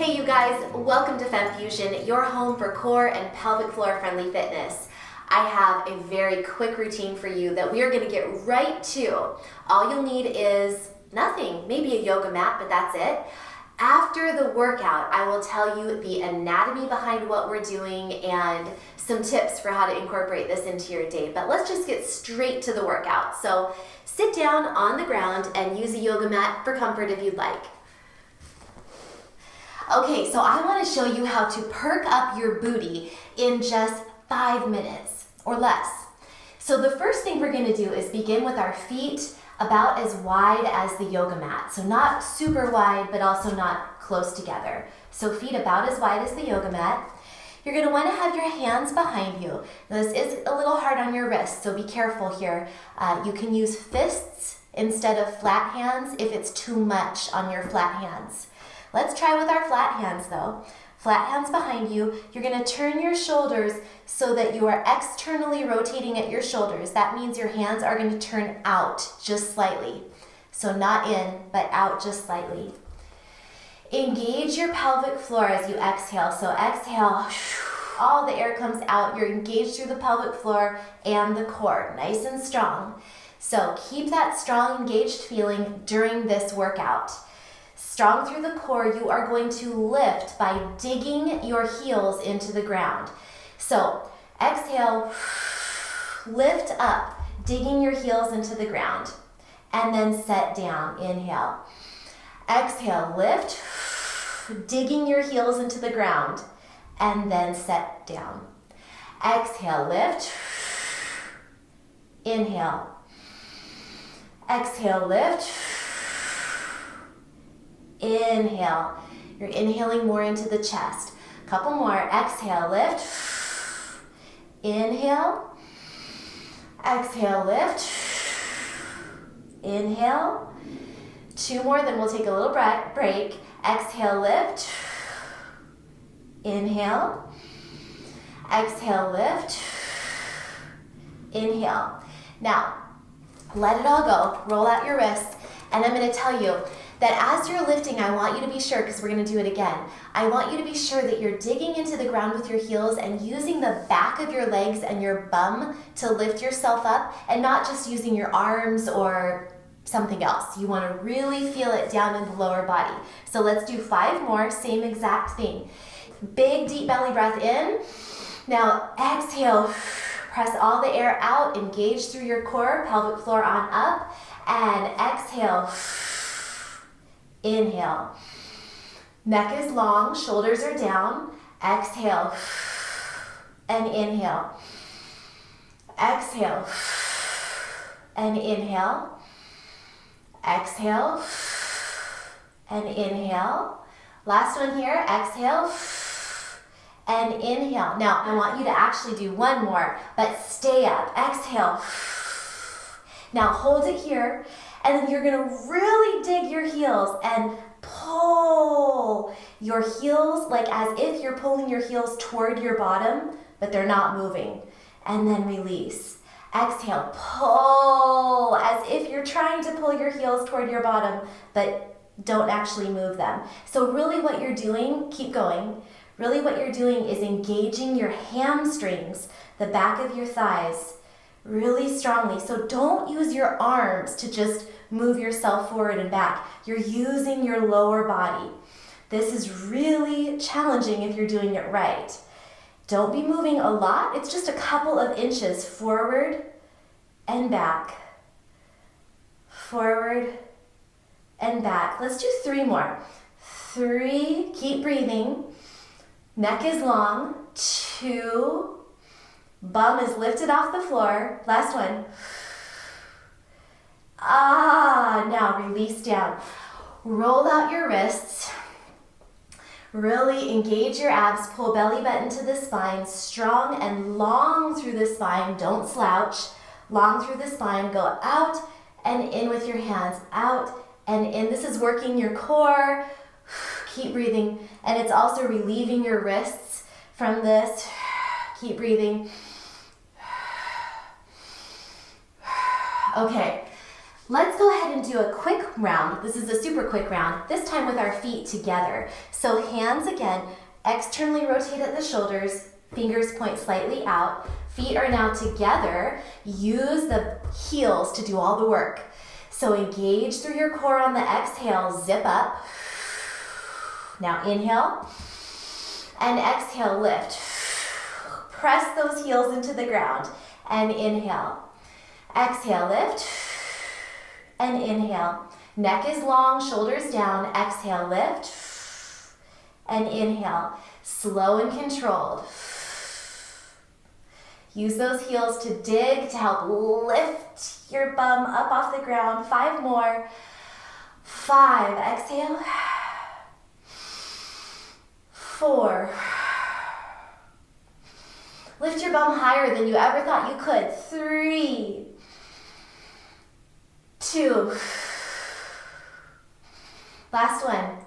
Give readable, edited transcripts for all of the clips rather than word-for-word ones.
Hey you guys, welcome to Fem Fusion, your home for core and pelvic floor friendly fitness. I have a very quick routine for you that we are going to get right to. All you'll need is nothing, maybe a yoga mat, but that's it. After the workout, I will tell you the anatomy behind what we're doing and some tips for how to incorporate this into your day. But let's just get straight to the workout. So sit down on the ground and use a yoga mat for comfort if you'd like. Okay, so I want to show you how to perk up your booty in just 5 minutes or less. So the first thing we're going to do is begin with our feet about as wide as the yoga mat. So not super wide, but also not close together. So feet about as wide as the yoga mat. You're going to want to have your hands behind you. Now, this is a little hard on your wrists, so be careful here. You can use fists instead of flat hands if it's too much on your flat hands. Let's try with our flat hands though. Flat hands behind you. You're going to turn your shoulders so that you are externally rotating at your shoulders. That means your hands are going to turn out just slightly. So not in, but out just slightly. Engage your pelvic floor as you exhale. So exhale, all the air comes out. You're engaged through the pelvic floor and the core, nice and strong. So keep that strong, engaged feeling during this workout. Strong through the core, you are going to lift by digging your heels into the ground. So exhale, lift up, digging your heels into the ground, and then set down. Inhale. Exhale, lift, digging your heels into the ground, and then set down. Exhale, lift, inhale. Exhale, lift, inhale. You're inhaling more into the chest. Couple more. Exhale, lift. Inhale. Exhale, lift. Inhale. 2 more, then we'll take a little break. Exhale, lift. Inhale. Exhale, lift. Inhale. Now, let it all go. Roll out your wrists, and I'm going to tell you that as you're lifting, I want you to be sure, because we're going to do it again, I want you to be sure that you're digging into the ground with your heels and using the back of your legs and your bum to lift yourself up, and not just using your arms or something else. You want to really feel it down in the lower body. So let's do 5 more, same exact thing. Big deep belly breath in. Now exhale, press all the air out, engage through your core, pelvic floor on up, and exhale. Inhale. Neck is long, shoulders are down. Exhale and inhale. Exhale and inhale. Exhale and inhale. Last one here. Exhale and inhale. Now, I want you to actually do 1 more, but stay up. Exhale. Now, hold it here. And then you're going to really dig your heels and pull your heels, like as if you're pulling your heels toward your bottom, but they're not moving. And then release. Exhale, pull, as if you're trying to pull your heels toward your bottom, but don't actually move them. So really what you're doing, keep going. Really what you're doing is engaging your hamstrings, the back of your thighs, really strongly. So don't use your arms to just move yourself forward and back. You're using your lower body. This is really challenging if you're doing it right. Don't be moving a lot. It's just a couple of inches forward and back. Forward and back. Let's do 3 more. 3, keep breathing. Neck is long. 2, bum is lifted off the floor. Last one. Now release down. Roll out your wrists. Really engage your abs. Pull belly button to the spine. Strong and long through the spine. Don't slouch. Long through the spine. Go out and in with your hands. Out and in. This is working your core. Keep breathing. And it's also relieving your wrists from this. Keep breathing. Okay. Let's go ahead and do a quick round. This is a super quick round, this time with our feet together. So hands again, externally rotate at the shoulders, fingers point slightly out. Feet are now together. Use the heels to do all the work. So engage through your core on the exhale, zip up. Now inhale and exhale, lift. Press those heels into the ground and inhale. Exhale, lift and inhale. Neck is long, shoulders down. Exhale, lift and inhale. Slow and controlled. Use those heels to dig to help lift your bum up off the ground. 5 more. 5, exhale. 4. Lift your bum higher than you ever thought you could. 3, 2. Last one.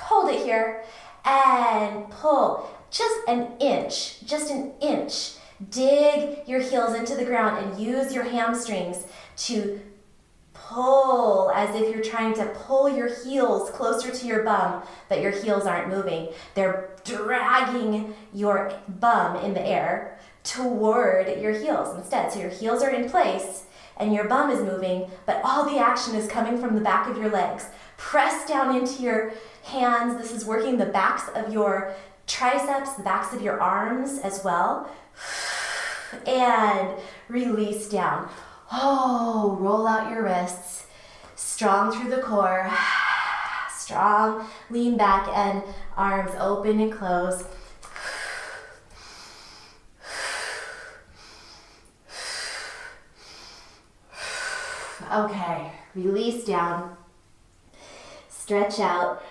Hold it here and pull. Just an inch. Dig your heels into the ground and use your hamstrings to pull as if you're trying to pull your heels closer to your bum, but your heels aren't moving. They're dragging your bum in the air toward your heels instead. So your heels are in place and your bum is moving, but all the action is coming from the back of your legs. Press down into your hands. This is working the backs of your triceps, the backs of your arms as well. And release down. Oh, roll out your wrists. Strong through the core. Strong, lean back and arms open and close. Okay, release down. Stretch out.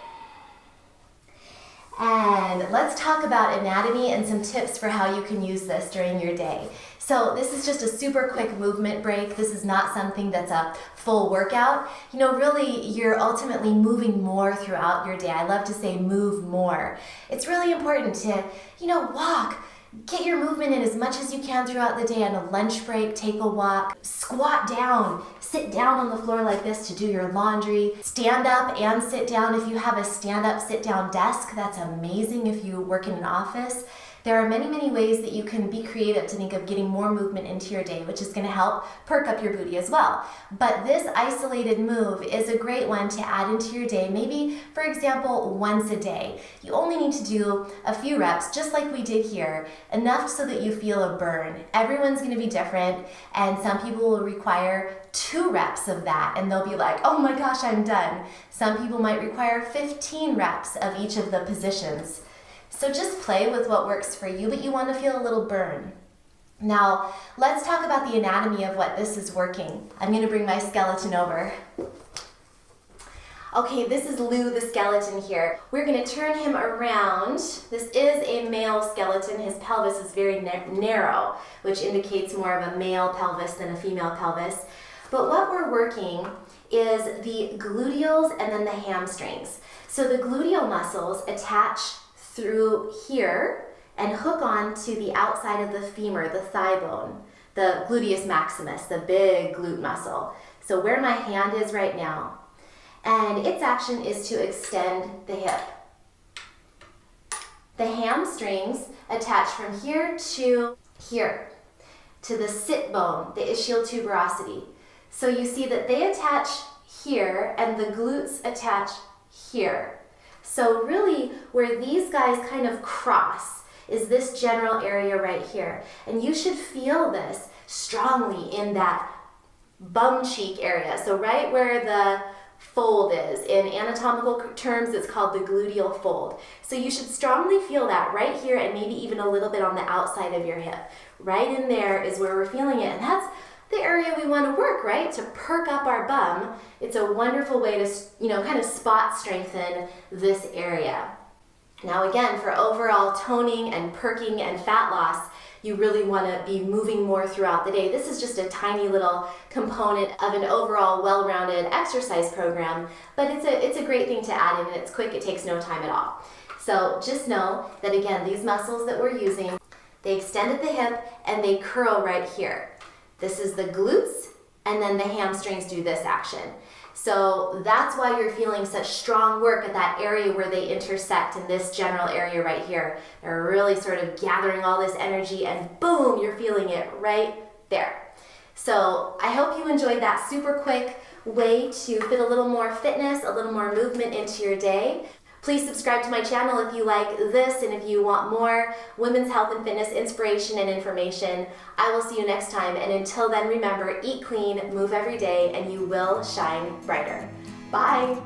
And let's talk about anatomy and some tips for how you can use this during your day. So this is just a super quick movement break. This is not something that's a full workout. You know, really, you're ultimately moving more throughout your day. I love to say move more. It's really important to, walk. Get your movement in as much as you can throughout the day. On a lunch break, take a walk, squat down, sit down on the floor like this to do your laundry, stand up and sit down. If you have a stand-up, sit-down desk, that's amazing if you work in an office. There are many, many ways that you can be creative to think of getting more movement into your day, which is going to help perk up your booty as well. But this isolated move is a great one to add into your day, maybe, for example, once a day. You only need to do a few reps, just like we did here, enough so that you feel a burn. Everyone's going to be different, and some people will require 2 reps of that, and they'll be like, oh my gosh, I'm done. Some people might require 15 reps of each of the positions. So just play with what works for you, but you want to feel a little burn. Now, let's talk about the anatomy of what this is working. I'm going to bring my skeleton over. Okay, this is Lou the skeleton here. We're going to turn him around. This is a male skeleton. His pelvis is very narrow, which indicates more of a male pelvis than a female pelvis. But what we're working is the gluteals and then the hamstrings. So the gluteal muscles attach through here and hook on to the outside of the femur, the thigh bone, the gluteus maximus, the big glute muscle. So where my hand is right now. And its action is to extend the hip. The hamstrings attach from here, to the sit bone, the ischial tuberosity. So you see that they attach here and the glutes attach here. So really, where these guys kind of cross is this general area right here. And you should feel this strongly in that bum cheek area. So right where the fold is. In anatomical terms, it's called the gluteal fold. So you should strongly feel that right here and maybe even a little bit on the outside of your hip. Right in there is where we're feeling it. And that's the area we want to work, right? To perk up our bum. It's a wonderful way to, kind of spot strengthen this area. Now again, for overall toning and perking and fat loss, you really want to be moving more throughout the day. This is just a tiny little component of an overall well-rounded exercise program, but it's a great thing to add in, and it's quick, it takes no time at all. So just know that again, these muscles that we're using, they extend at the hip and they curl right here. This is the glutes and then the hamstrings do this action. So that's why you're feeling such strong work at that area where they intersect in this general area right here. They're really sort of gathering all this energy and boom, you're feeling it right there. So I hope you enjoyed that super quick way to fit a little more fitness, a little more movement into your day. Please subscribe to my channel if you like this and if you want more women's health and fitness inspiration and information. I will see you next time, and until then, remember, eat clean, move every day, and you will shine brighter. Bye.